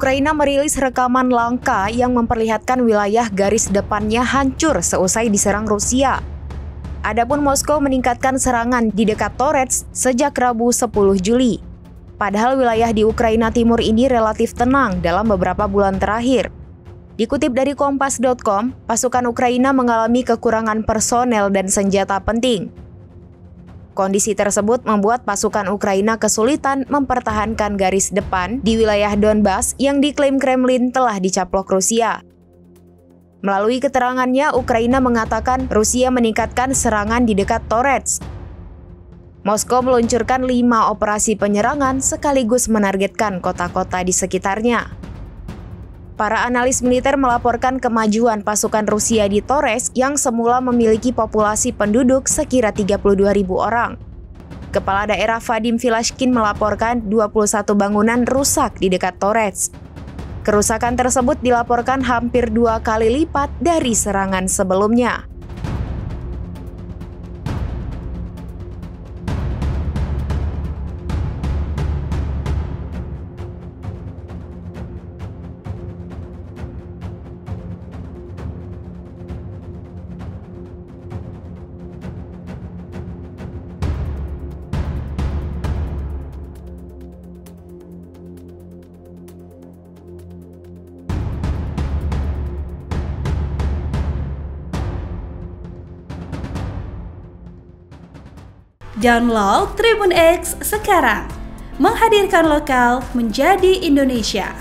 Ukraina merilis rekaman langka yang memperlihatkan wilayah garis depannya hancur seusai diserang Rusia. Adapun Moskow meningkatkan serangan di dekat Torets sejak Rabu 10 Juli. Padahal wilayah di Ukraina Timur ini relatif tenang dalam beberapa bulan terakhir. Dikutip dari Kompas.com, pasukan Ukraina mengalami kekurangan personel dan senjata penting. Kondisi tersebut membuat pasukan Ukraina kesulitan mempertahankan garis depan di wilayah Donbas yang diklaim Kremlin telah dicaplok Rusia. Melalui keterangannya, Ukraina mengatakan Rusia meningkatkan serangan di dekat Torets. Moskow meluncurkan 5 operasi penyerangan sekaligus menargetkan kota-kota di sekitarnya. Para analis militer melaporkan kemajuan pasukan Rusia di Torres yang semula memiliki populasi penduduk sekira 32.000 orang. Kepala daerah Vadim Vilashkin melaporkan 21 bangunan rusak di dekat Torres. Kerusakan tersebut dilaporkan hampir 2 kali lipat dari serangan sebelumnya. Download Tribun X sekarang, menghadirkan lokal menjadi Indonesia.